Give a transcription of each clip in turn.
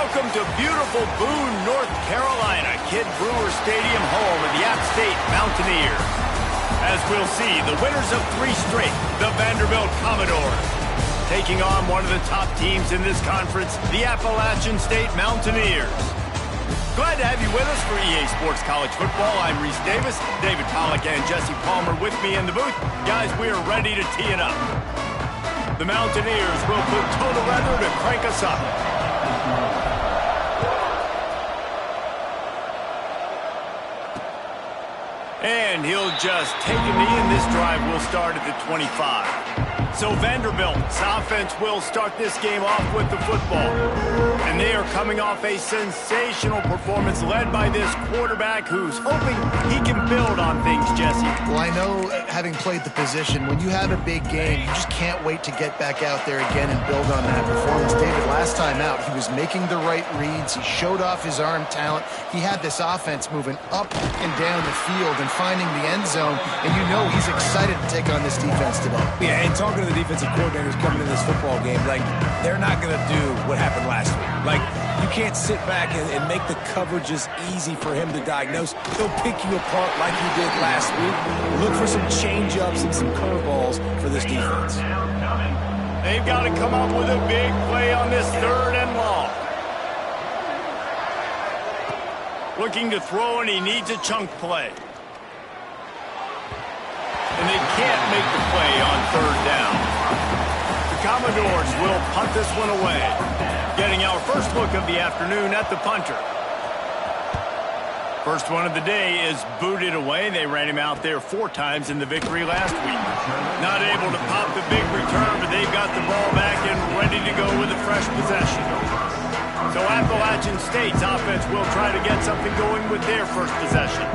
Welcome to beautiful Boone, North Carolina, Kid Brewer Stadium, home of the App State Mountaineers. As we'll see, the winners of 3 straight, the Vanderbilt Commodores, taking on one of the top teams in this conference, the Appalachian State Mountaineers. Glad to have you with us for EA Sports College Football. I'm Reese Davis, David Pollack and Jesse Palmer with me in the booth. Guys, we are ready to tee it up. The Mountaineers will put toe together to crank us up. And he'll just take a knee, and this drive will start at the 25. So Vanderbilt's offense will start this game off with the football. And they are coming off a sensational performance led by this quarterback who's hoping he can build on things, Jesse. Well, I know, having played the position, when you have a big game, you just can't wait to get back out there again and build on that performance. David, last time out, he was making the right reads. He showed off his arm talent. He had this offense moving up and down the field and finding the end zone. And you know he's excited to take on this defense today. Yeah, and talking to the defensive coordinators coming in this football game, like, they're not going to do what happened last week. Like, you can't sit back and make the coverages easy for him to diagnose. He'll pick you apart like he did last week. Look for some change-ups and some curveballs for this defense. They've got to come up with a big play on this 3rd and long. Looking to throw, and he needs a chunk play. And they can't make the play on 3rd down. The Commodores will punt this one away. Getting our first look of the afternoon at the punter. First one of the day is booted away. They ran him out there 4 times in the victory last week. Not able to pop the big return, but they've got the ball back and ready to go with a fresh possession. So Appalachian State's offense will try to get something going with their first possession.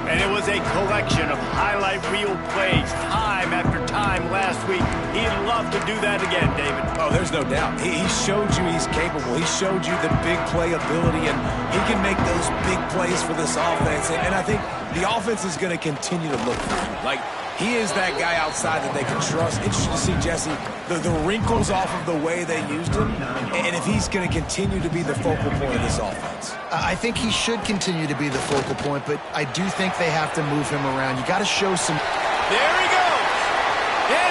And it was a collection of highlight reel plays time after time last week. He'd love to do that again, David. Oh, there's no doubt. He showed you he's capable. He showed you the big play ability, and he can make those big plays for this offense. And I think the offense is going to continue to look for him. Like, he is that guy outside that they can trust. Interesting to see, Jesse, the wrinkles off of the way they used him, and if he's going to continue to be the focal point of this offense. I think he should continue to be the focal point, but I do think they have to move him around. You got to show some... There he goes!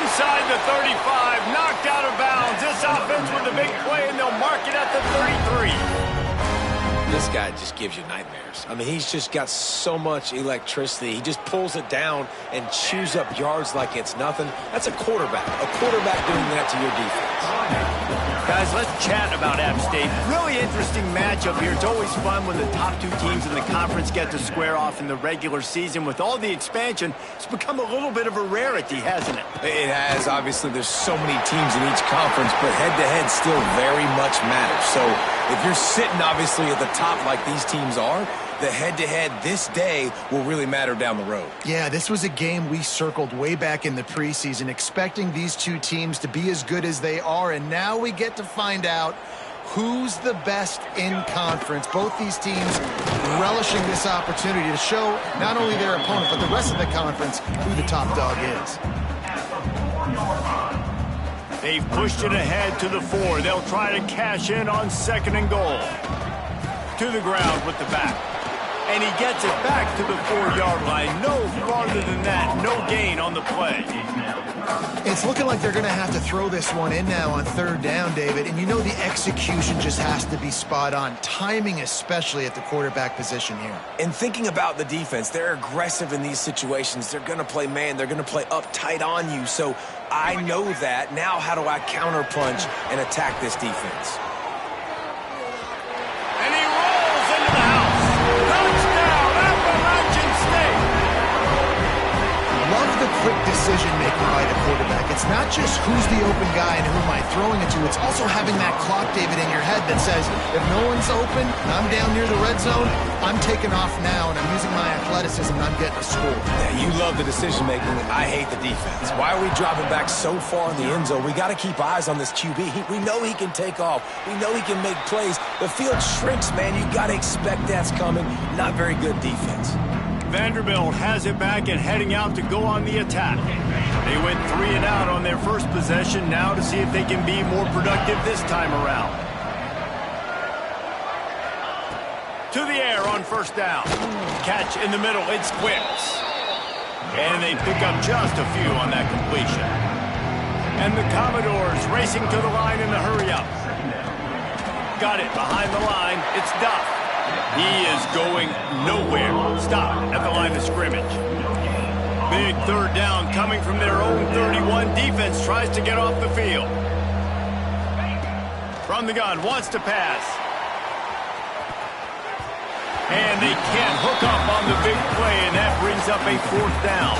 Inside the 35, knocked out of bounds. This offense with a big play, and they'll mark it at the 33. This guy just gives you nightmares. I mean, he's just got so much electricity. He just pulls it down and chews up yards like it's nothing. That's a quarterback. A quarterback doing that to your defense. Guys, let's chat about App State. Really interesting matchup here. It's always fun when the top 2 teams in the conference get to square off in the regular season. With all the expansion, it's become a little bit of a rarity, hasn't it? It has. Obviously, there's so many teams in each conference, but head-to-head still very much matters. So if you're sitting, obviously, at the top like these teams are, the head-to-head this day will really matter down the road. Yeah, this was a game we circled way back in the preseason, expecting these 2 teams to be as good as they are, and now we get to find out who's the best in conference. Both these teams relishing this opportunity to show not only their opponent, but the rest of the conference who the top dog is. They've pushed it ahead to the 4. They'll try to cash in on 2nd and goal. To the ground with the back. And he gets it back to the 4-yard line. No farther than that. No gain on the play. It's looking like they're going to have to throw this one in now on 3rd down, David. And you know the execution just has to be spot on. Timing especially at the quarterback position here. And thinking about the defense, they're aggressive in these situations. They're going to play man. They're going to play up tight on you. So I know that. Now how do I counterpunch and attack this defense? Quick decision-making by the quarterback. It's not just who's the open guy and who am I throwing it to. It's also having that clock, David, in your head that says, if no one's open and I'm down near the red zone, I'm taking off now and I'm using my athleticism and I'm getting a score. Yeah, you love the decision-making. I hate the defense. Why are we dropping back so far in the end zone? We got to keep eyes on this QB. We know he can take off. We know he can make plays. The field shrinks, man. You got to expect that's coming. Not very good defense. Vanderbilt has it back and heading out to go on the attack. They went 3 and out on their first possession, now to see if they can be more productive this time around. To the air on first down. Catch in the middle, it's Quicks. And they pick up just a few on that completion. And the Commodores racing to the line in the hurry-up. Got it behind the line, it's Duff. He is going nowhere. Stop at the line of scrimmage. Big third down coming from their own 31. Defense tries to get off the field. From the gun, wants to pass. And they can't hook up on the big play, and that brings up a fourth down.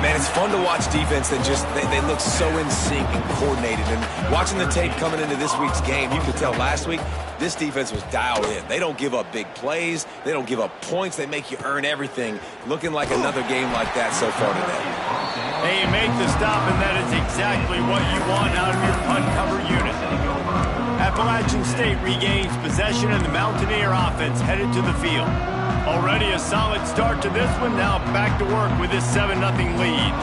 Man, it's fun to watch defense that just, they look so in sync and coordinated. And watching the tape coming into this week's game, you could tell last week, this defense was dialed in. They don't give up big plays. They don't give up points. They make you earn everything. Looking like another game like that so far today. They make the stop, and that is exactly what you want out of your punt cover unit. Appalachian State regains possession, and the Mountaineer offense headed to the field. Already a solid start to this one. Now back to work with this 7-0 lead.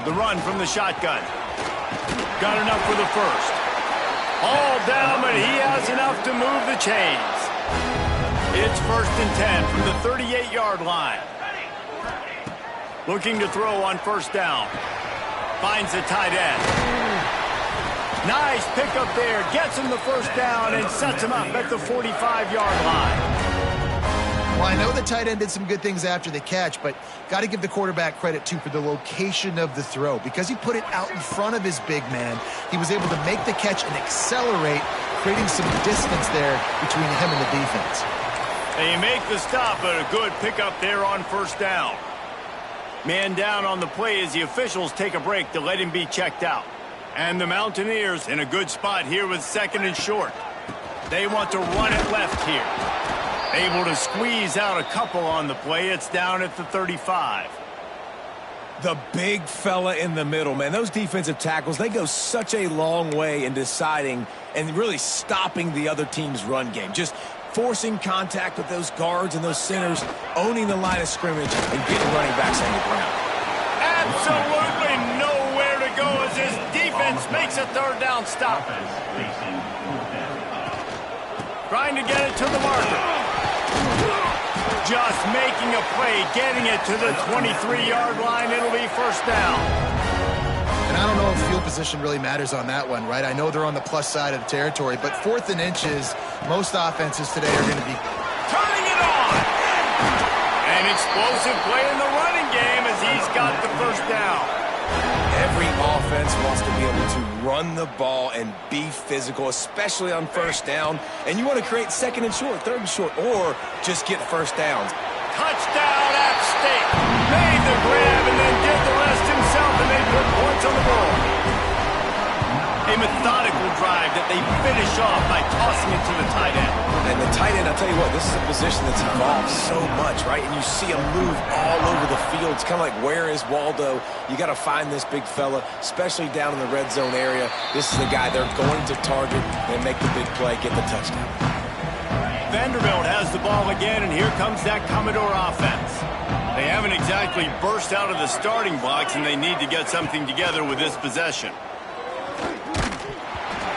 The run from the shotgun. Got enough for the first. All down, but he has enough to move the chains. It's 1st and 10 from the 38-yard line. Looking to throw on first down. Finds the tight end. Nice pickup there. Gets him the first down and sets him up at the 45-yard line. Well, I know the tight end did some good things after the catch, but got to give the quarterback credit, too, for the location of the throw. Because he put it out in front of his big man, he was able to make the catch and accelerate, creating some distance there between him and the defense. They make the stop, but a good pickup there on first down. Man down on the play as the officials take a break to let him be checked out. And the Mountaineers in a good spot here with 2nd and short. They want to run it left here. Able to squeeze out a couple on the play. It's down at the 35. The big fella in the middle, man. Those defensive tackles, they go such a long way in deciding and really stopping the other team's run game. Just forcing contact with those guards and those centers, owning the line of scrimmage, and getting running backs on the ground. Absolutely nowhere to go as his defense makes a third down stop. Trying to get it to the marker. Just making a play, getting it to the 23-yard line. It'll be first down. And I don't know if field position really matters on that one, right? I know they're on the plus side of the territory, but 4th and inches, most offenses today are going to be turning it on. An explosive play in the running game as he's got the first down. Every offense wants to be able to run the ball and be physical, especially on first down. And you want to create 2nd and short, 3rd and short, or just get first downs. Touchdown, App State. Made the grab and then did the rest himself, and they put points on the board. A methodical drive that they finish off by tossing it to the tight end. And the tight end, I'll tell you what, this is a position that's evolved so much, right? And you see him move all over the field. It's kind of like, where is Waldo? You got to find this big fella, especially down in the red zone area. This is the guy they're going to target and make the big play, get the touchdown. Vanderbilt has the ball again, and here comes that Commodore offense. They haven't exactly burst out of the starting blocks, and they need to get something together with this possession.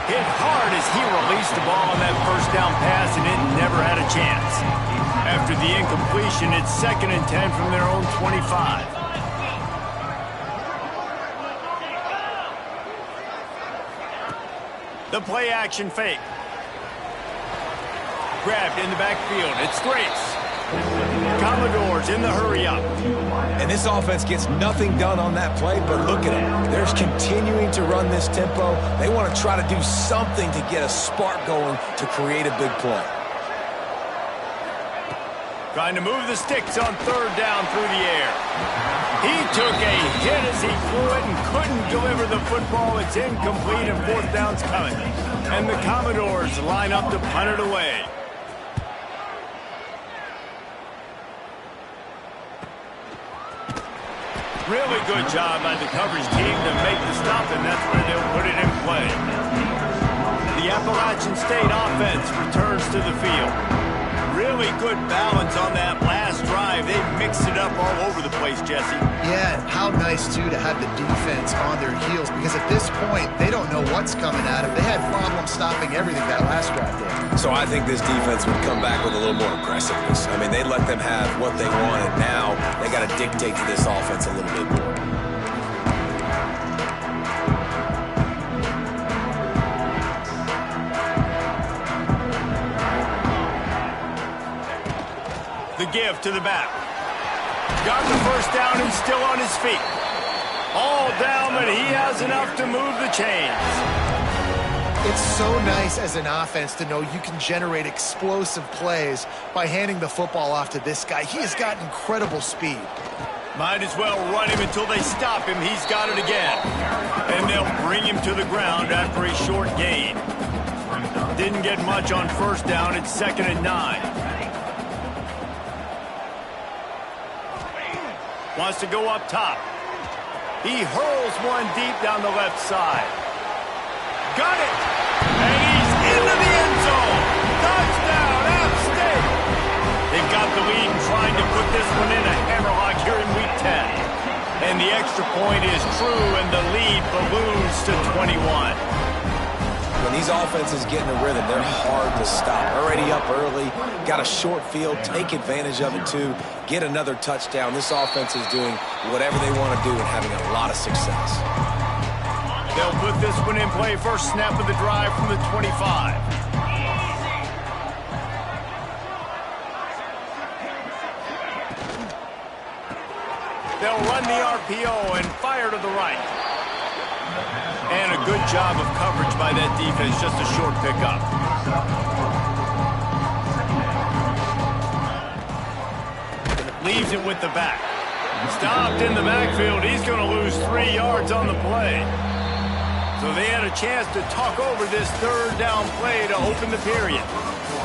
Hit hard as he released the ball on that first down pass, and it never had a chance. After the incompletion, it's 2nd and 10 from their own 25. The play action fake. Grabbed in the backfield. It's Grace. Commodores in the hurry-up. And this offense gets nothing done on that play, but look at them. They're continuing to run this tempo. They want to try to do something to get a spark going to create a big play. Trying to move the sticks on third down through the air. He took a hit as he flew it and couldn't deliver the football. It's incomplete and fourth down's coming. And the Commodores line up to punt it away. Really good job by the coverage team to make the stop, and that's where they'll put it in play. The Appalachian State offense returns to the field. Really good balance on that last drive, they mixed it up all over the place, Jesse. Yeah, how nice, too, to have the defense on their heels, because at this point, they don't know what's coming at them. They had problems stopping everything that last drive there. So I think this defense would come back with a little more aggressiveness. I mean, they let them have what they wanted. Now they got to dictate to this offense a little bit more. The give to the back. Got the first down and still on his feet. All down, but he has enough to move the chains. It's so nice as an offense to know you can generate explosive plays by handing the football off to this guy. He has got incredible speed. Might as well run him until they stop him. He's got it again. And they'll bring him to the ground after a short gain. Didn't get much on first down. It's 2nd and 9. Wants to go up top. He hurls one deep down the left side. Got it! And he's into the end zone! Touchdown, App State! They've got the lead and trying to put this one in a hammerlock here in Week 10. And the extra point is true, and the lead balloons to 21. When these offenses get in a rhythm, they're hard to stop. Already up early, got a short field, take advantage of it too, get another touchdown. This offense is doing whatever they want to do and having a lot of success. They'll put this one in play. First snap of the drive from the 25. They'll run the RPO and fire to the right. And a good job of coverage by that defense, just a short pickup. Leaves it with the back. Stopped in the backfield. He's going to lose 3 yards on the play. So they had a chance to talk over this third down play to open the period.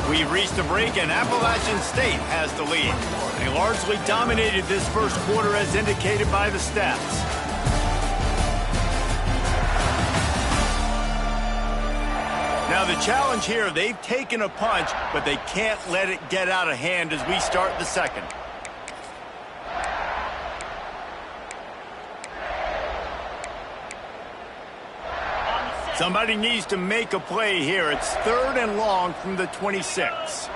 We've reached a break, and Appalachian State has the lead. They largely dominated this first quarter as indicated by the stats. Now the challenge here, they've taken a punch, but they can't let it get out of hand as we start the second. Somebody needs to make a play here. It's 3rd and long from the 26.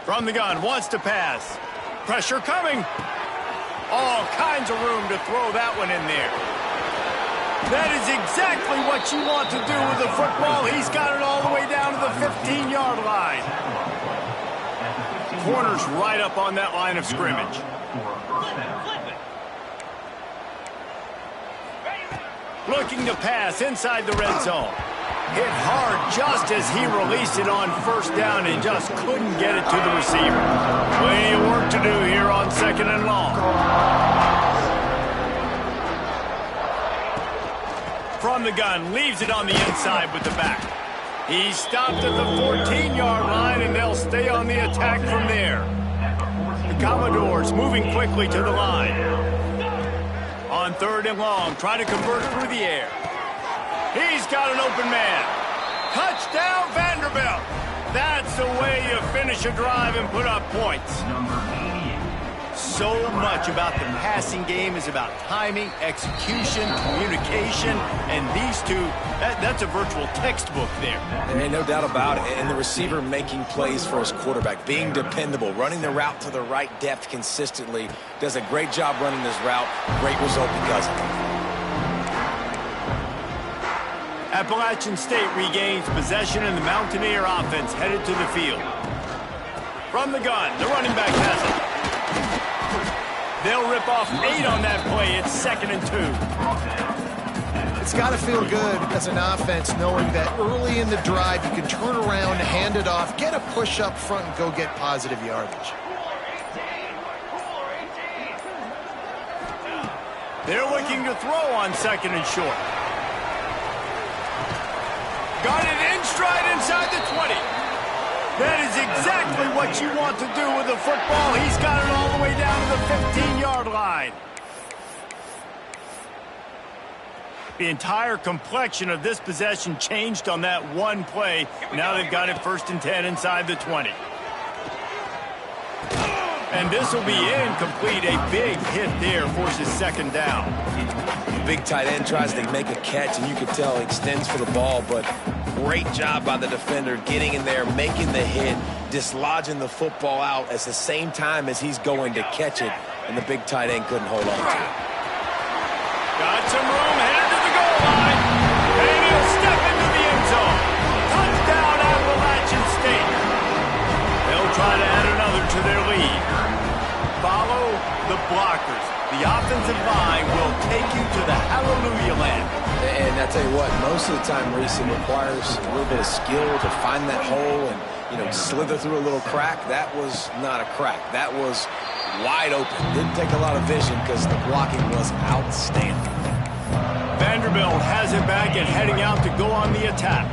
From the gun, wants to pass. Pressure coming. All kinds of room to throw that one in there. That is exactly what you want to do with the football. He's got it all the way down to the 15-yard line. Corner's right up on that line of scrimmage. Looking to pass inside the red zone. Hit hard just as he released it on first down and just couldn't get it to the receiver. Plenty of work to do here on 2nd and long. From the gun, leaves it on the inside with the back. He stopped at the 14-yard line, and they'll stay on the attack from there. The Commodores moving quickly to the line. On 3rd and long, trying to convert through the air. He's got an open man. Touchdown, Vanderbilt. That's the way you finish a drive and put up points. So much about the passing game is about timing, execution, communication, and these two, that's a virtual textbook there. There ain't no doubt about it. And the receiver making plays for his quarterback, being dependable, running the route to the right depth consistently. Does a great job running this route. Great result because of it. Appalachian State regains possession, and the Mountaineer offense headed to the field. From the gun, the running back has it. They'll rip off 8 on that play. It's 2nd and 2. It's got to feel good as an offense knowing that early in the drive you can turn around, hand it off, get a push up front, and go get positive yardage. They're looking to throw on 2nd and short. Got it in stride inside the 20. That is exactly what you want to do with the football. He's got it all the way down to the 15-yard line. The entire complexion of this possession changed on that one play. Now they've got it 1st and 10 inside the 20. And this will be incomplete. A big hit there forces 2nd down. Big tight end tries to make a catch, and you can tell he extends for the ball, but great job by the defender getting in there, making the hit, dislodging the football out at the same time as he's going to catch it, and the big tight end couldn't hold on to it. Got some room, headed to the goal line, and he'll step into the end zone. Touchdown, Appalachian State. They'll try to add another to their lead. Follow the blockers. The offensive line will take you to the hallelujah land. And I tell you what, most of the time, Reese, it requires a little bit of skill to find that hole and, slither through a little crack. That was not a crack. That was wide open. Didn't take a lot of vision because the blocking was outstanding. Vanderbilt has it back and heading out to go on the attack.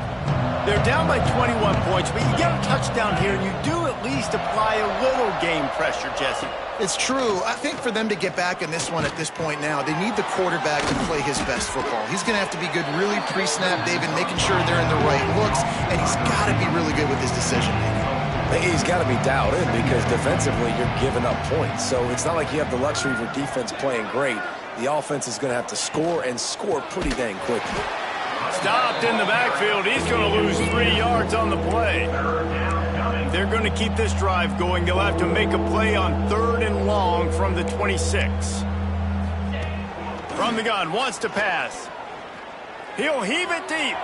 They're down by 21 points, but you get a touchdown here, and you do at least apply a little game pressure, Jesse. It's true. I think for them to get back in this one at this point now, they need the quarterback to play his best football. He's going to have to be good really pre-snap, David, making sure they're in the right looks, and he's got to be really good with his decision-making. He's got to be dialed in because defensively you're giving up points. So it's not like you have the luxury of your defense playing great. The offense is going to have to score and score pretty dang quickly. Stopped in the backfield. He's going to lose 3 yards on the play. They're going to keep this drive going. They'll have to make a play on 3rd and long from the 26. From the gun, wants to pass. He'll heave it deep.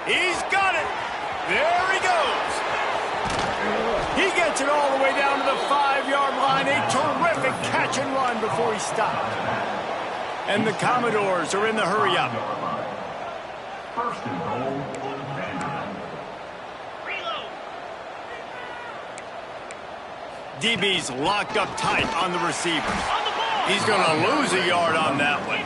He's got it. There he goes. He gets it all the way down to the 5-yard line. A terrific catch and run before he stopped. And the Commodores are in the hurry-up. 1st and goal. DB's locked up tight on the receivers. He's going to lose a yard on that one.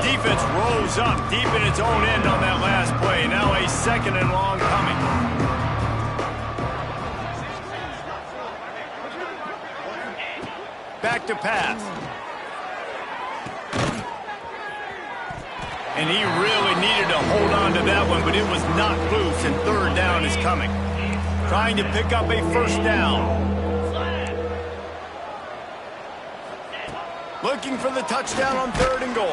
Defense rose up deep in its own end on that last play. Now a 2nd and long coming. Back to pass. And he really needed to hold on to that one, but it was knocked loose, and 3rd down is coming. Trying to pick up a 1st down. Looking for the touchdown on 3rd and goal.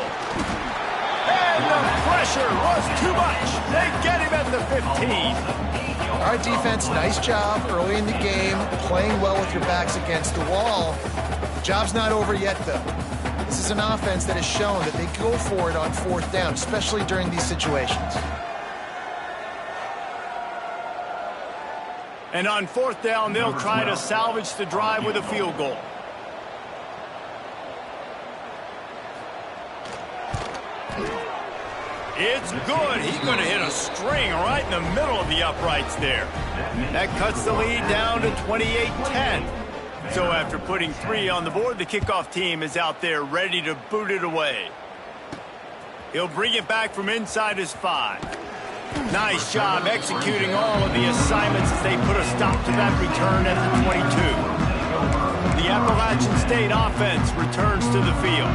And the pressure was too much. They get him at the 15. All right, defense, nice job early in the game, playing well with your backs against the wall. The job's not over yet, though. This is an offense that has shown that they go for it on 4th down, especially during these situations. And on 4th down, they'll try to salvage the drive with a field goal. It's good. He's going to hit a string right in the middle of the uprights there. That cuts the lead down to 28-10. So after putting 3 on the board, the kickoff team is out there ready to boot it away. He'll bring it back from inside his 5. Nice job executing all of the assignments as they put a stop to that return at the 22. The Appalachian State offense returns to the field.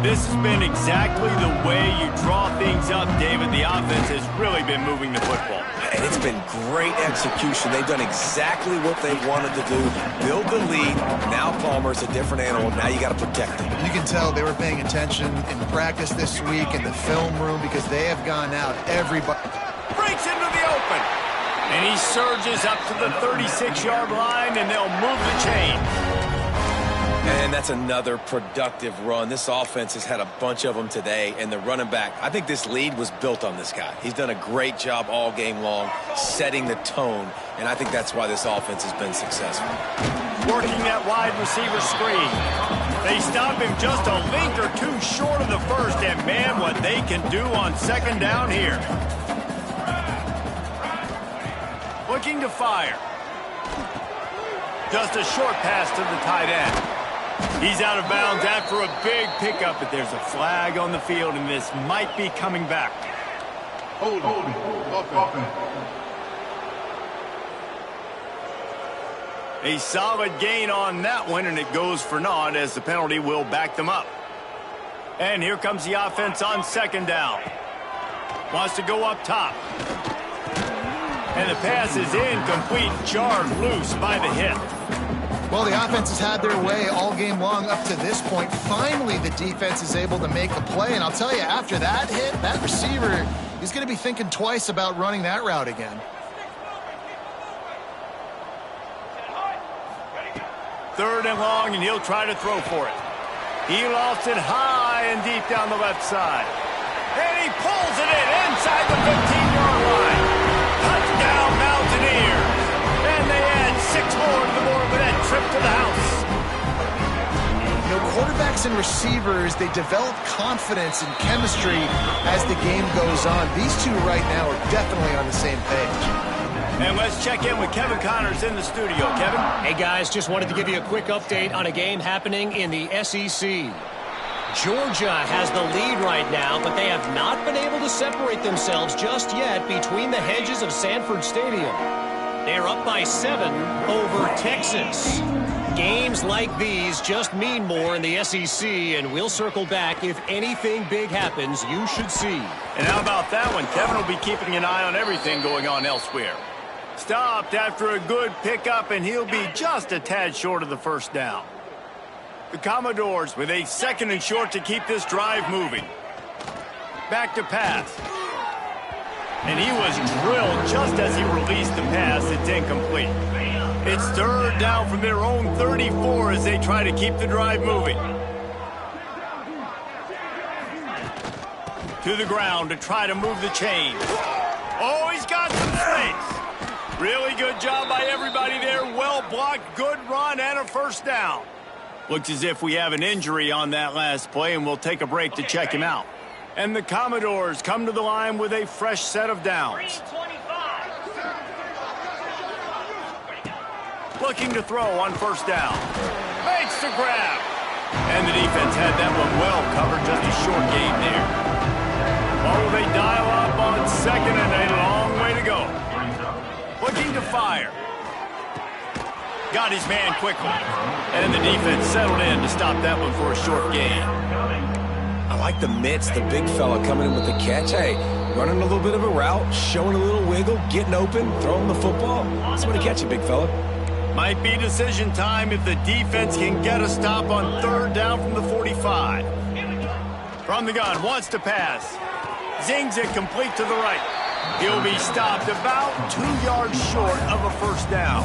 This has been exactly the way you draw things up, David. The offense has really been moving the football. And it's been great execution. They've done exactly what they wanted to do. Build the lead. Now Palmer's a different animal. Now you got to protect him. You can tell they were paying attention in practice this week in the film room because they have gone out. Everybody breaks into the open. And he surges up to the 36-yard line, and they'll move the chain. And that's another productive run. This offense has had a bunch of them today, and the running back, I think this lead was built on this guy. He's done a great job all game long, setting the tone, and I think that's why this offense has been successful. Working that wide receiver screen. They stop him just a link or 2 short of the first, and man, what they can do on 2nd down here. Looking to fire. Just a short pass to the tight end. He's out of bounds after a big pickup, but there's a flag on the field, and this might be coming back. Hold. A solid gain on that one, and it goes for naught as the penalty will back them up. And here comes the offense on second down. Wants to go up top. And the pass is incomplete, jarred loose by the hit. Well, the offense has had their way all game long up to this point. Finally, the defense is able to make a play. And I'll tell you, after that hit, that receiver is going to be thinking twice about running that route again. Third and long, and he'll try to throw for it. He lost it high and deep down the left side. And he pulls it in inside the 15-yard line. Touchdown, Mountaineers. And they add 6 more to the board with that trip to the house. You know, quarterbacks and receivers, they develop confidence and chemistry as the game goes on. These two right now are definitely on the same page. And let's check in with Kevin Connors in the studio. Kevin? Hey, guys, just wanted to give you a quick update on a game happening in the SEC. Georgia has the lead right now, but they have not been able to separate themselves just yet between the hedges of Sanford Stadium. They are up by 7 over Texas. Games like these just mean more in the SEC, and we'll circle back if anything big happens you should see. And how about that one? Kevin will be keeping an eye on everything going on elsewhere. Stopped after a good pickup, and he'll be just a tad short of the first down. The Commodores with a 2nd and short to keep this drive moving. Back to pass. And he was drilled just as he released the pass. It's incomplete. It's 3rd down from their own 34 as they try to keep the drive moving. To the ground to try to move the chains. Oh, he's got some space. Really good job by everybody there. Well blocked, good run, and a first down. Looks as if we have an injury on that last play, and we'll take a break to check him out. And the Commodores come to the line with a fresh set of downs. Looking to throw on first down. Makes the grab. And the defense had that one well covered, just a short gain there. Oh, they dial up on second, and a long way to go. Looking to fire. Got his man quickly. And the defense settled in to stop that one for a short gain. I like the mitts, the big fella coming in with the catch. Hey, running a little bit of a route, showing a little wiggle, getting open, throwing the football. Somebody catch it, big fella. Might be decision time if the defense can get a stop on 3rd down from the 45. From the gun, wants to pass. Zings it complete to the right. He'll be stopped about 2 yards short of a first down.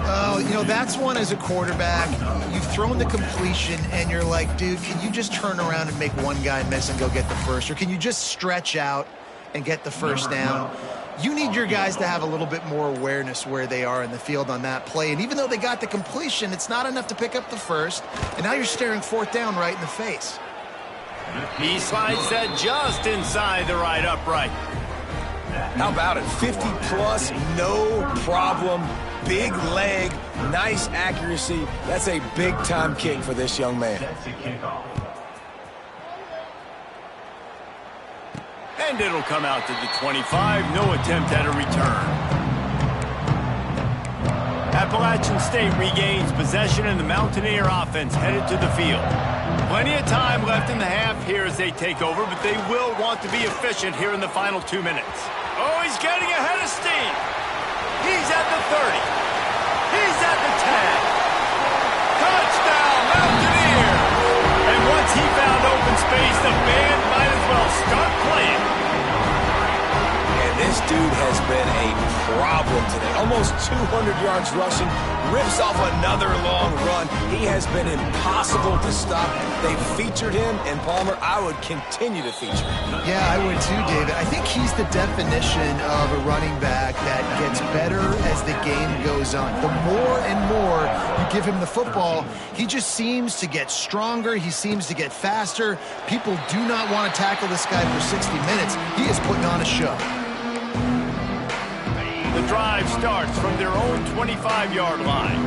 Oh, you know, that's one as a quarterback. You've thrown the completion, and you're like, dude, can you just turn around and make one guy miss and go get the first? Or can you just stretch out and get the first down? You need your guys to have a little bit more awareness where they are in the field on that play. And even though they got the completion, it's not enough to pick up the first. And now you're staring 4th down right in the face. He slides that just inside the right upright. How about it? 50-plus, no problem. Big leg, nice accuracy. That's a big-time kick for this young man. And it'll come out to the 25. No attempt at a return. Appalachian State regains possession, and the Mountaineer offense headed to the field. Plenty of time left in the half here as they take over, but they will want to be efficient here in the final 2 minutes. Oh, he's getting ahead of steam. He's at the 30. He's at the 10. Touchdown, Mountaineer! And once he found open space, the band might as well start playing. And this dude has been a problem today. Almost 200 yards rushing, rips off another long run. He has been impossible to stop. They've featured him, and Palmer, I would continue to feature him. Yeah, I would too, David. I think he's the definition of a running back that gets better as the game goes on. The more and more you give him the football, he just seems to get stronger. He seems to get faster. People do not want to tackle this guy for 60 minutes. He is putting on a show. The drive starts from their own 25-yard line.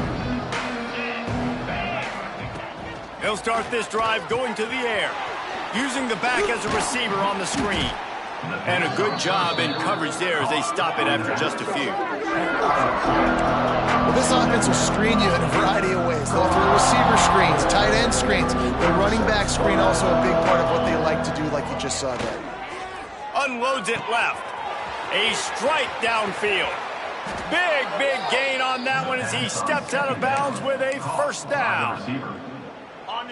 They'll start this drive going to the air, using the back as a receiver on the screen. And a good job in coverage there as they stop it after just a few. Well, this offense will screen you in a variety of ways. They'll throw receiver screens, tight end screens. The running back screen also a big part of what they like to do, like you just saw there. Unloads it left. A strike downfield. Big gain on that one as he steps out of bounds with a first down.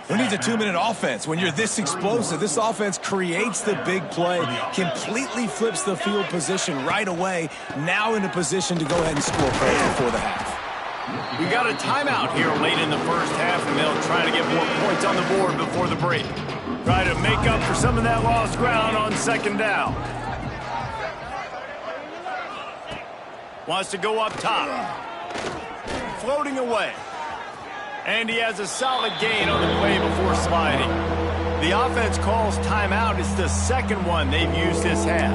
Who needs a 2-minute offense? When you're this explosive, this offense creates the big play, completely flips the field position right away, now in a position to go ahead and score points before the half. We got a timeout here late in the first half, and they'll try to get more points on the board before the break. Try to make up for some of that lost ground on second down. Wants to go up top. Floating away. And he has a solid gain on the play before sliding. The offense calls timeout. It's the second one they've used this half.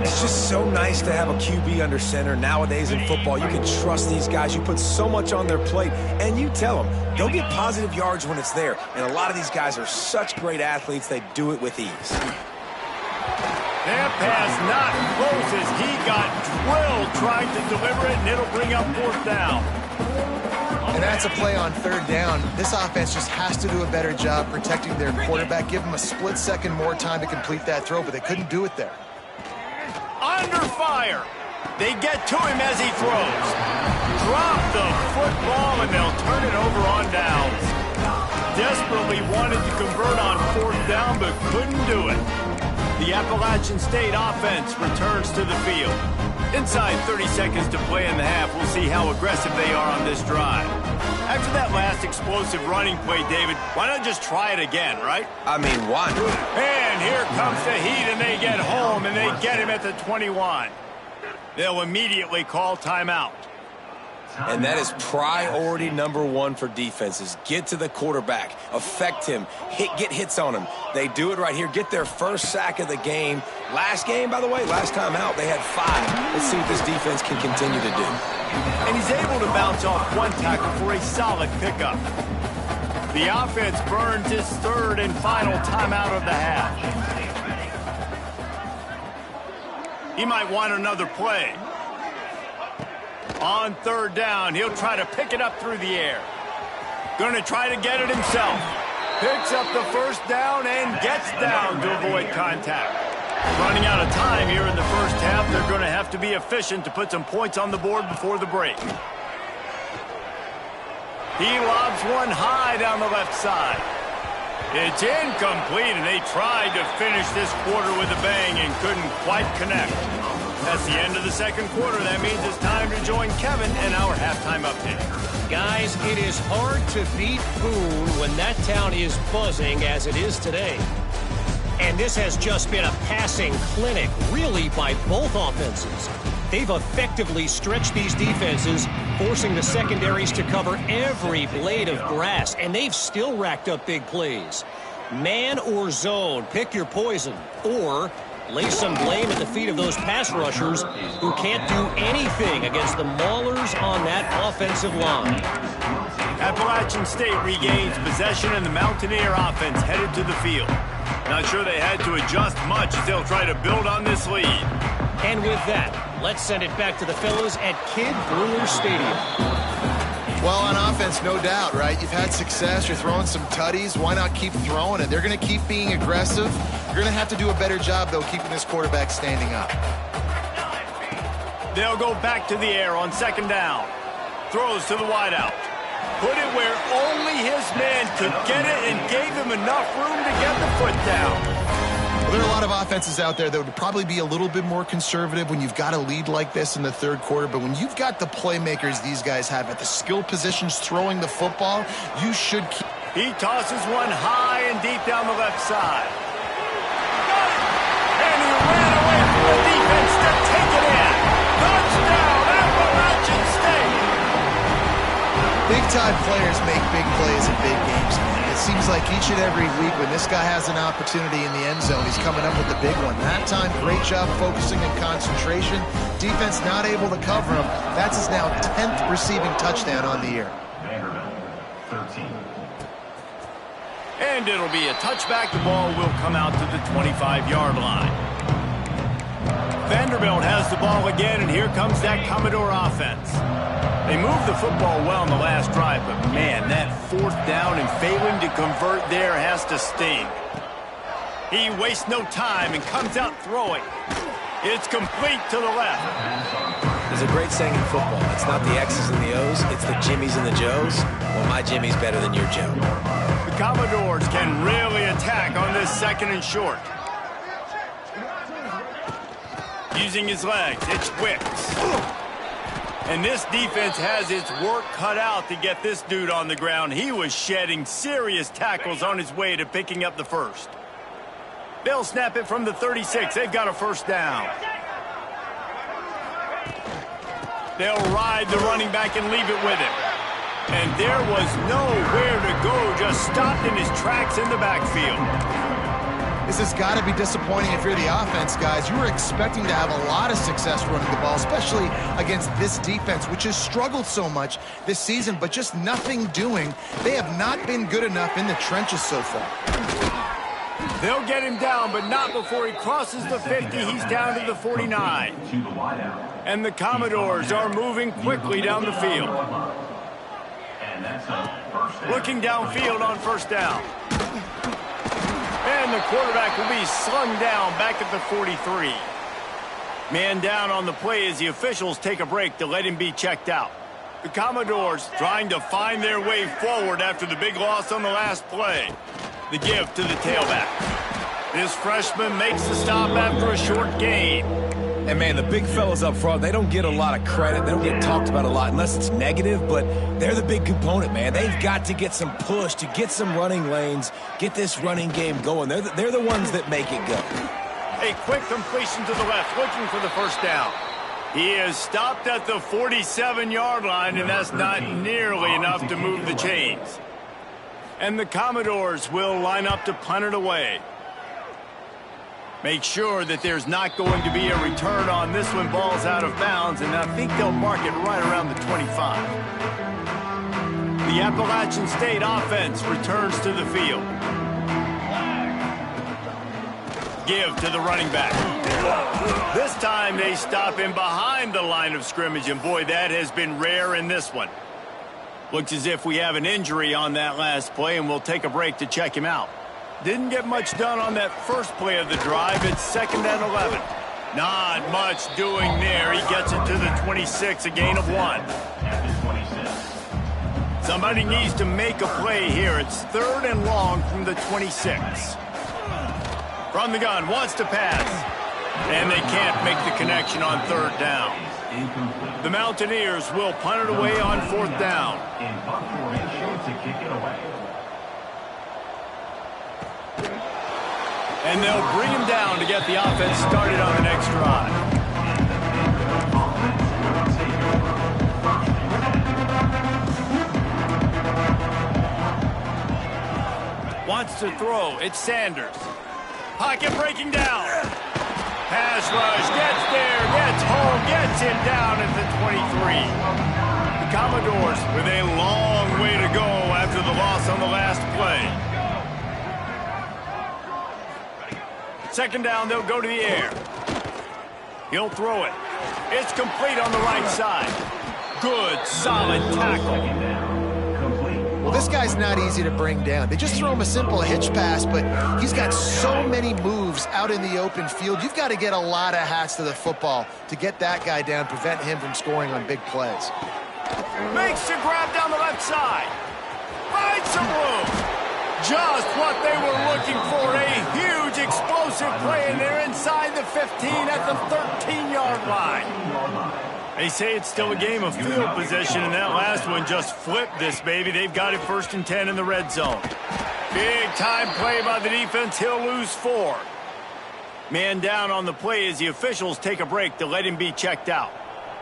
It's just so nice to have a QB under center. Nowadays in football, you can trust these guys. You put so much on their plate, and you tell them, go get positive yards when it's there. And a lot of these guys are such great athletes, they do it with ease. That pass not close as he got drilled trying to deliver it, and it'll bring up fourth down. And that's a play on third down. This offense just has to do a better job protecting their quarterback. Give him a split second more time to complete that throw, but they couldn't do it there. Under fire. They get to him as he throws. Drop the football, and they'll turn it over on downs. Desperately wanted to convert on fourth down, but couldn't do it. The Appalachian State offense returns to the field. Inside 30 seconds to play in the half, we'll see how aggressive they are on this drive. After that last explosive running play, David, why not just try it again, right? I mean, why? And here comes the heat, and they get home, and they get him at the 21. They'll immediately call timeout. And that is priority number one for defenses. Get to the quarterback, affect him, get hits on him. They do it right here, get their first sack of the game. Last game, by the way, last time out, they had 5. Let's see what this defense can continue to do. And he's able to bounce off one tackle for a solid pickup. The offense burns his third and final timeout of the half. He might want another play. On third down, he'll try to pick it up through the air. Going to try to get it himself. Picks up the first down and gets down to avoid contact. Running out of time here in the first half, they're going to have to be efficient to put some points on the board before the break. He lobs one high down the left side. It's incomplete, and they tried to finish this quarter with a bang and couldn't quite connect. That's the end of the second quarter. That means it's time to join Kevin in our halftime update. Guys, it is hard to beat Boone when that town is buzzing as it is today. And this has just been a passing clinic, really, by both offenses. They've effectively stretched these defenses, forcing the secondaries to cover every blade of grass, and they've still racked up big plays. Man or zone, pick your poison, or lay some blame at the feet of those pass rushers who can't do anything against the maulers on that offensive line. Appalachian State regains possession, and the Mountaineer offense headed to the field. Not sure they had to adjust much as they'll try to build on this lead. And with that, let's send it back to the fellas at Kid Brewer Stadium. Well, on offense, no doubt, right? You've had success. You're throwing some tutties. Why not keep throwing it? They're going to keep being aggressive. You're going to have to do a better job, though, keeping this quarterback standing up. They'll go back to the air on second down. Throws to the wideout. Put it where only his man could get it and gave him enough room to get the foot down. Well, there are a lot of offenses out there that would probably be a little bit more conservative when you've got a lead like this in the third quarter. But when you've got the playmakers these guys have at the skill positions throwing the football, you should keep. He tosses one high and deep down the left side. And he ran away from the defense to take it in. Touchdown, Appalachian State. Big-time players make big plays in big games, man. It seems like each and every week when this guy has an opportunity in the end zone, he's coming up with the big one. That time, great job focusing and concentration. Defense not able to cover him. That's his now 10th receiving touchdown on the year. Vanderbilt, 13. And it'll be a touchback. The ball will come out to the 25-yard line. Vanderbilt has the ball again, and here comes that Commodore offense. They moved the football well in the last drive, but man, that fourth down and failing to convert there has to sting. He wastes no time and comes out throwing. It's complete to the left. There's a great saying in football. It's not the X's and the O's, it's the Jimmies and the Joes. Well, my Jimmy's better than your Joe. The Commodores can really attack on this 2nd and short. Using his legs, it's Wicks. And this defense has its work cut out to get this dude on the ground. He was shedding serious tackles on his way to picking up the first. They'll snap it from the 36. They've got a first down. They'll ride the running back and leave it with him. And there was nowhere to go, just stopped in his tracks in the backfield. This has got to be disappointing if you're the offense, guys. You were expecting to have a lot of success running the ball, especially against this defense, which has struggled so much this season, but just nothing doing. They have not been good enough in the trenches so far. They'll get him down, but not before he crosses the 50. He's down to the 49. And the Commodores are moving quickly down the field. Looking downfield on first down. And the quarterback will be slung down back at the 43. Man down on the play as the officials take a break to let him be checked out. The Commodores trying to find their way forward after the big loss on the last play. The give to the tailback. This freshman makes the stop after a short gain. And, man, the big fellas up front, they don't get a lot of credit. They don't get talked about a lot unless it's negative, but they're the big component, man. They've got to get some push, to get some running lanes, get this running game going. They're the ones that make it go. A quick completion to the left, looking for the first down. He is stopped at the 47-yard line, and that's not nearly enough to move the chains. And the Commodores will line up to punt it away. Make sure that there's not going to be a return on this when ball's out of bounds, and I think they'll mark it right around the 25. The Appalachian State offense returns to the field. Give to the running back. This time they stop him behind the line of scrimmage, and boy, that has been rare in this one. Looks as if we have an injury on that last play, and we'll take a break to check him out. Didn't get much done on that first play of the drive. It's 2nd and 11. Not much doing there. He gets it to the 26, a gain of 1. Somebody needs to make a play here. It's 3rd and long from the 26. From the gun, wants to pass. And they can't make the connection on 3rd down. The Mountaineers will punt it away on 4th down. In punt formation to kick it away. And they'll bring him down to get the offense started on the next drive. Wants to throw. It's Sanders. Pocket breaking down. Pass rush. Gets there. Gets home. Gets him down at the 23. The Commodores with a long way to go after the loss on the last play. 2nd down, they'll go to the air. He'll throw it. It's complete on the right side. Good, solid tackle. Well, this guy's not easy to bring down. They just throw him a simple hitch pass, but he's got so many moves out in the open field. You've got to get a lot of hats to the football to get that guy down, prevent him from scoring on big plays. Makes the grab down the left side. Finds some room. Just what they were looking for, a huge explosive play, and they're inside the 15 at the 13-yard line. They say it's still a game of field position, and that last one just flipped this baby. They've got it 1st and 10 in the red zone. Big-time play by the defense. He'll lose 4. Man down on the play as the officials take a break to let him be checked out.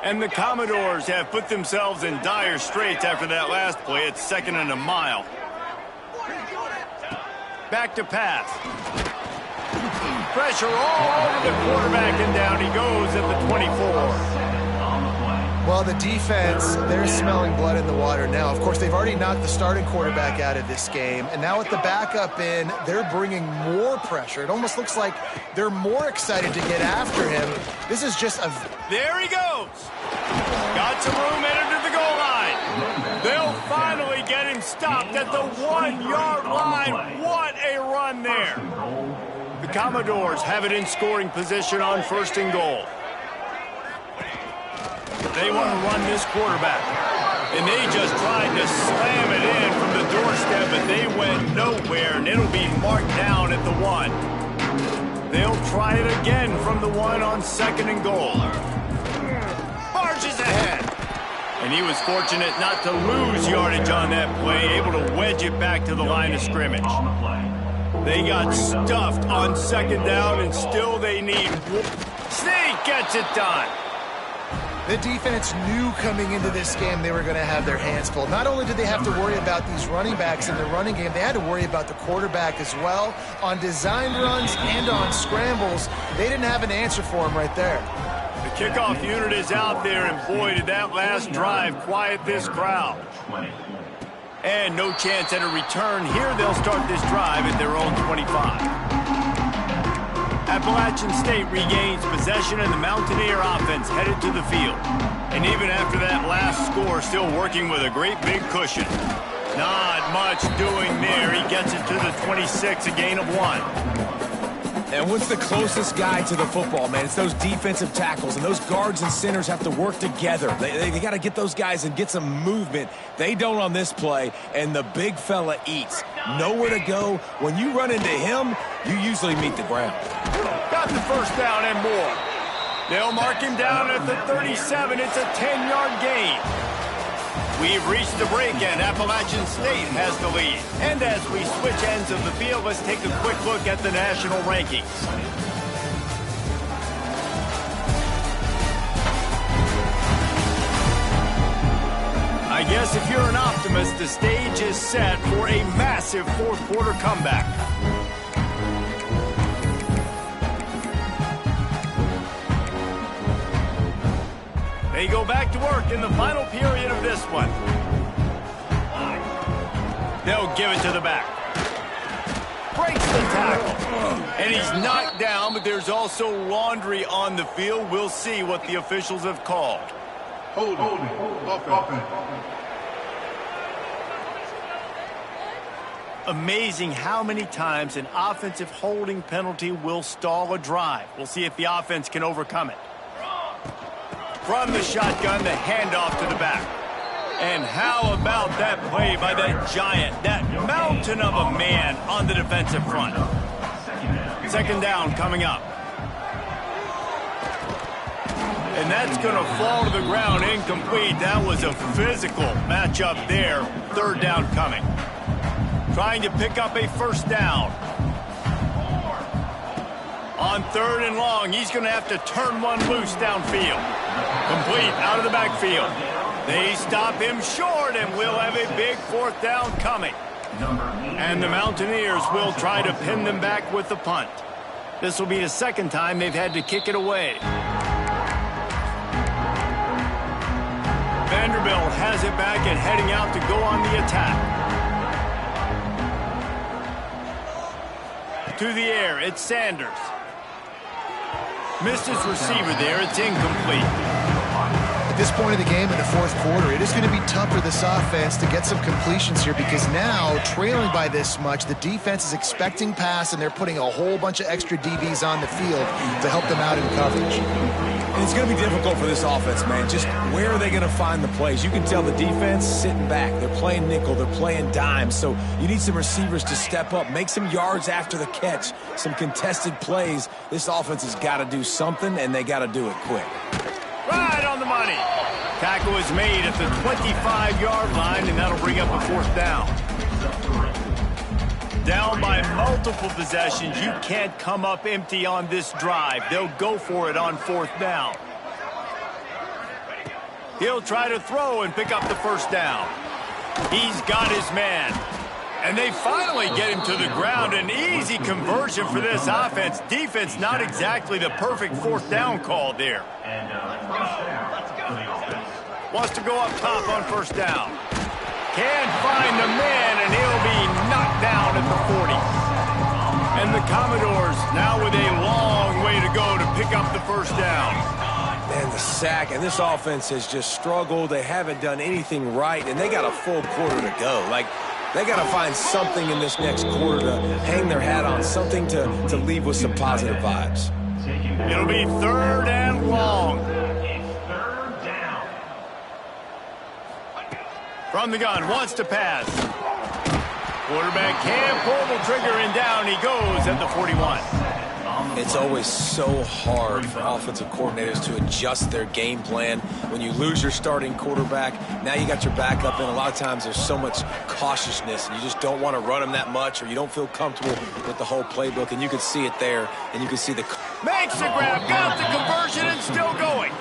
And the Commodores have put themselves in dire straits after that last play. It's 2nd and a mile. Back to pass. Pressure all over the quarterback, and down he goes at the 24. Well, the defense, they're smelling blood in the water now. Of course, they've already knocked the starting quarterback out of this game, and now with the backup in, they're bringing more pressure. It almost looks like they're more excited to get after him. This is just a... There he goes. Got some room, entered to the goal line. They'll finally get him stopped at the 1-yard line. What a run there. The Commodores have it in scoring position on 1st and goal. They want to run this quarterback. And they just tried to slam it in from the doorstep, but they went nowhere, and it'll be marked down at the 1. They'll try it again from the 1 on 2nd and goal. Barges ahead. And he was fortunate not to lose yardage on that play, able to wedge it back to the line of scrimmage. They got stuffed on 2nd down, and still they need... Sneak gets it done. The defense knew coming into this game they were going to have their hands full. Not only did they have to worry about these running backs in the running game, they had to worry about the quarterback as well. On designed runs and on scrambles, they didn't have an answer for him right there. The kickoff unit is out there, and boy, did that last drive quiet this crowd. And no chance at a return here. They'll start this drive at their own 25. Appalachian State regains possession, and the Mountaineer offense headed to the field. And even after that last score, still working with a great big cushion. Not much doing there. He gets it to the 26, a gain of 1. And what's the closest guy to the football, man? It's those defensive tackles, and those guards and centers have to work together. They got to get those guys and get some movement. They don't on this play, and the big fella eats. Nowhere to go. When you run into him, you usually meet the ground. Got the 1st down and more. They'll mark him down at the 37. It's a 10-yard gain. We've reached the break, and Appalachian State has the lead. And as we switch ends of the field, let's take a quick look at the national rankings. I guess if you're an optimist, the stage is set for a massive 4th quarter comeback. They go back to work in the final period of this one. They'll give it to the back. Breaks the tackle. And he's knocked down, but there's also laundry on the field. We'll see what the officials have called. Hold offense. Amazing how many times an offensive holding penalty will stall a drive. We'll see if the offense can overcome it. From the shotgun, the handoff to the back. And how about that play by that giant, that mountain of a man on the defensive front? 2nd down coming up. And that's going to fall to the ground incomplete. That was a physical matchup there. 3rd down coming. Trying to pick up a 1st down. On 3rd and long, he's going to have to turn one loose downfield. Complete out of the backfield. They stop him short, and we'll have a big 4th down coming. And the Mountaineers will try to pin them back with the punt. This will be the 2nd time they've had to kick it away. Vanderbilt has it back and heading out to go on the attack. To the air, it's Sanders. Missed his receiver there. It's incomplete. At this point of the game in the 4th quarter, it is going to be tough for this offense to get some completions here because now, trailing by this much, the defense is expecting pass, and they're putting a whole bunch of extra DBs on the field to help them out in coverage. And it's going to be difficult for this offense, man. Just where are they going to find the plays? You can tell the defense sitting back. They're playing nickel. They're playing dime. So you need some receivers to step up, make some yards after the catch, some contested plays. This offense has got to do something, and they got to do it quick. Right on the money. Tackle is made at the 25-yard line, and that'll bring up a 4th down. Down by multiple possessions. You can't come up empty on this drive. They'll go for it on 4th down. He'll try to throw and pick up the 1st down. He's got his man. And they finally get him to the ground. An easy conversion for this offense. Defense, not exactly the perfect 4th down call there. And 1st down. Let's go. Wants to go up top on first down. Can't find the man, and he'll be knocked down at the 40. And the Commodores now with a long way to go to pick up the first down. Man, the sack, and this offense has just struggled. They haven't done anything right, and they got a full quarter to go. Like, they got to find something in this next quarter to hang their hat on, something to leave with some positive vibes. It'll be 3rd and long. From the gun, wants to pass. Quarterback can't pull the trigger, and down he goes at the 41. It's always so hard for offensive coordinators to adjust their game plan. When you lose your starting quarterback, now you got your backup, and a lot of times there's so much cautiousness, and you just don't want to run them that much, or you don't feel comfortable with the whole playbook, and you can see it there, and you can see the... Makes the grab, got the conversion, and still going.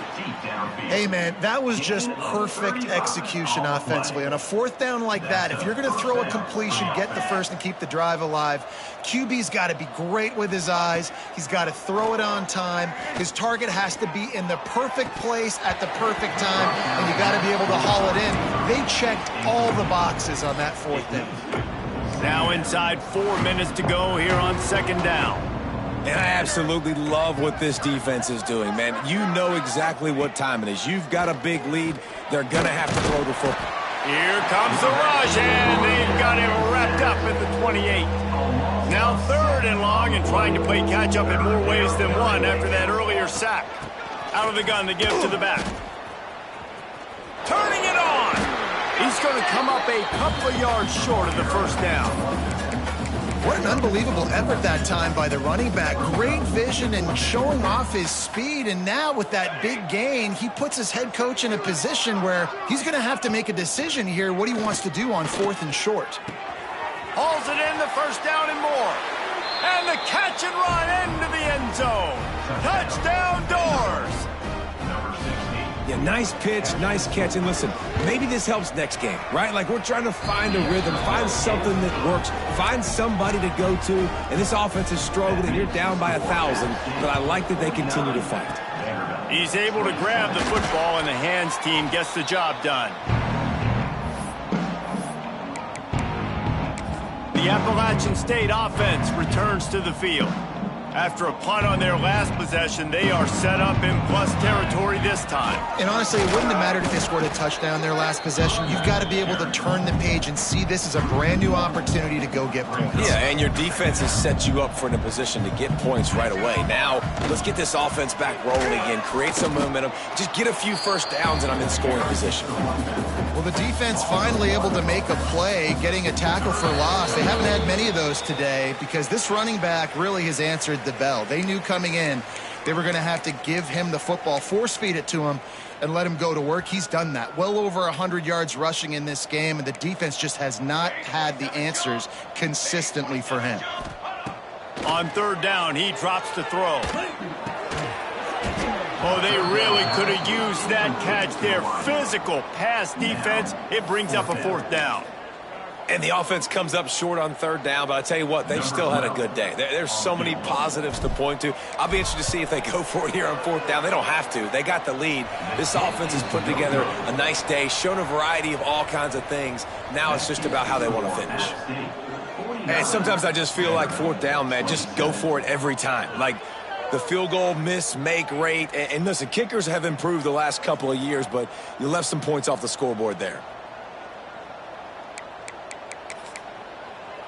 Hey, man, that was just perfect execution offensively. On a 4th down like that, if you're going to throw a completion, get the first and keep the drive alive, QB's got to be great with his eyes. He's got to throw it on time. His target has to be in the perfect place at the perfect time, and you got to be able to haul it in. They checked all the boxes on that 4th down. Now inside 4 minutes to go here on 2nd down. And I absolutely love what this defense is doing, man. You know exactly what time it is. You've got a big lead. They're going to have to throw the football. Here comes the rush, and they've got him wrapped up at the 28. Now 3rd and long, and trying to play catch-up in more ways than one after that earlier sack. Out of the gun, the give to the back. Turning it on. He's going to come up a couple of yards short of the first down. What an unbelievable effort that time by the running back. Great vision and showing off his speed. And now with that big gain, he puts his head coach in a position where he's going to have to make a decision here what he wants to do on 4th and short. Hauls it in, the first down and more. And the catch and run into the end zone. Touchdown, Doors. Yeah, nice pitch, nice catch. And listen, maybe this helps next game, right? Like, we're trying to find a rhythm, find something that works, find somebody to go to. And this offense is struggling, and you're down by 1,000. But I like that they continue to fight. He's able to grab the football, and the hands team gets the job done. The Appalachian State offense returns to the field. After a punt on their last possession, they are set up in plus territory this time. And honestly, it wouldn't have mattered if they scored a touchdown their last possession. You've got to be able to turn the page and see this as a brand new opportunity to go get points. Yeah, and your defense has set you up for in a position to get points right away. Now, let's get this offense back rolling again, create some momentum, just get a few first downs, and I'm in scoring position. Well, the defense finally able to make a play, getting a tackle for loss. They haven't had many of those today because this running back really has answered the bell. They knew coming in they were going to have to give him the football, force feed it to him, and let him go to work. He's done that. Well over 100 yards rushing in this game, and the defense just has not had the answers consistently for him. On 3rd down, he drops to throw. Oh, they really could have used that catch there. Physical pass defense. It brings up a 4th down. And the offense comes up short on 3rd down, but I tell you what, they've still had a good day. There's so many positives to point to. I'll be interested to see if they go for it here on 4th down. They don't have to. They got the lead. This offense has put together a nice day, shown a variety of all kinds of things. Now it's just about how they want to finish. And sometimes I just feel like 4th down, man, just go for it every time. Like, the field goal miss-make rate. And listen, kickers have improved the last couple of years, but you left some points off the scoreboard there.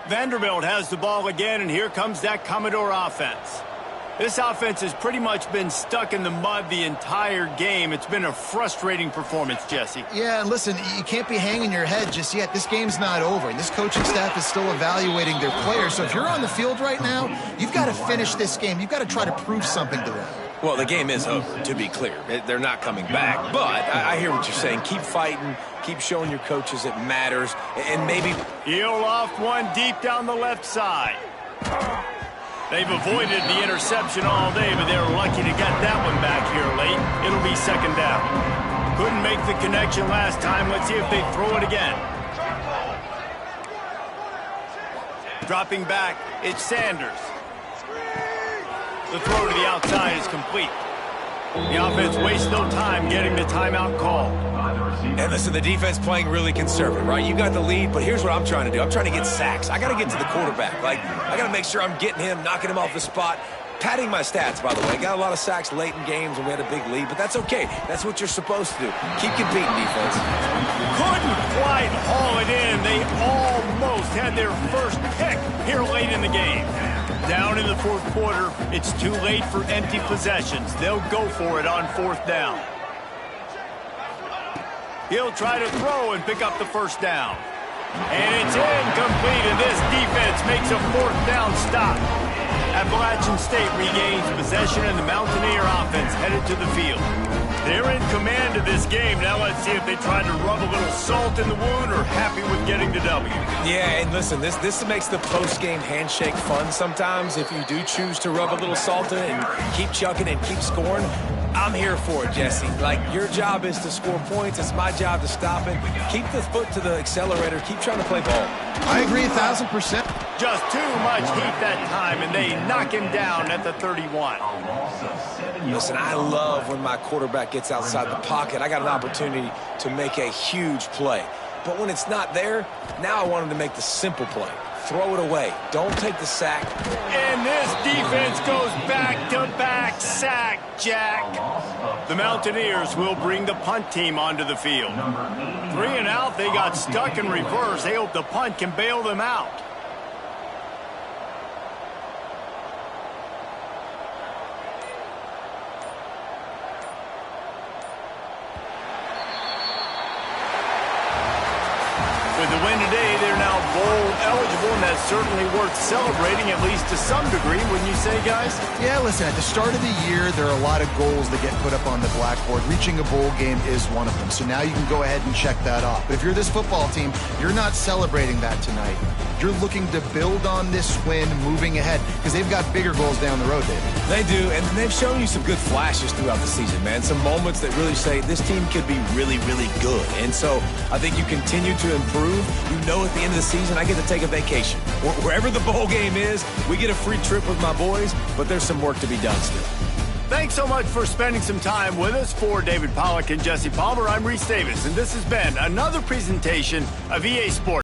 Vanderbilt has the ball again, and here comes that Commodore offense. This offense has pretty much been stuck in the mud the entire game. It's been a frustrating performance, Jesse. Yeah, and listen, you can't be hanging your head just yet. This game's not over, and this coaching staff is still evaluating their players. So if you're on the field right now, you've got to finish this game. You've got to try to prove something to them. Well, the game is over, to be clear. They're not coming back. But I hear what you're saying. Keep fighting. Keep showing your coaches it matters. And maybe... He'll loft one deep down the left side. They've avoided the interception all day, but they're lucky to get that one back here late. It'll be 2nd down. Couldn't make the connection last time. Let's see if they throw it again. Dropping back, it's Sanders. The throw to the outside is complete. The offense wastes no time getting the timeout call. And listen, the defense playing really conservative, right? You got the lead, but here's what I'm trying to do. I'm trying to get sacks. I got to get to the quarterback. I got to make sure I'm getting him, knocking him off the spot. Padding my stats, by the way. Got a lot of sacks late in games when we had a big lead, but that's okay. That's what you're supposed to do. Keep competing, defense. Couldn't quite haul it in. They almost had their first pick here late in the game. Down in the fourth quarter, it's too late for empty possessions. They'll go for it on fourth down. He'll try to throw and pick up the first down. And it's incomplete, and this defense makes a fourth down stop. Appalachian State regains possession, and the Mountaineer offense headed to the field. They're in command of this game. Now let's see if they try to rub a little salt in the wound or happy with getting the W. Yeah, and listen, this makes the post-game handshake fun sometimes. If you do choose to rub a little salt in it and keep chucking and keep scoring, I'm here for it, Jesse. Your job is to score points. It's my job to stop it. Keep the foot to the accelerator. Keep trying to play ball. I agree 1,000%. Just too much heat that time, and they knock him down at the 31. Listen, I love when my quarterback gets outside the pocket. I got an opportunity to make a huge play. But when it's not there, now I want him to make the simple play. Throw it away. Don't take the sack. And this defense goes back-to-back sack, Jack. The Mountaineers will bring the punt team onto the field. 3 and out, they got stuck in reverse. They hope the punt can bail them out. With the win today, they're now bowl eligible, and that's certainly worth celebrating, at least to some degree, wouldn't you say, guys? Yeah, listen, at the start of the year, there are a lot of goals that get put up on the blackboard. Reaching a bowl game is one of them, so now you can go ahead and check that off. But if you're this football team, you're not celebrating that tonight. You're looking to build on this win moving ahead, because they've got bigger goals down the road, David. They do, and they've shown you some good flashes throughout the season, man. Some moments that really say this team could be really, really good. And so I think you continue to improve. You know at the end of the season, I get to take a vacation. Wherever the bowl game is, we get a free trip with my boys, but there's some work to be done still. Thanks so much for spending some time with us. For David Pollack and Jesse Palmer, I'm Reese Davis, and this has been another presentation of EA Sports.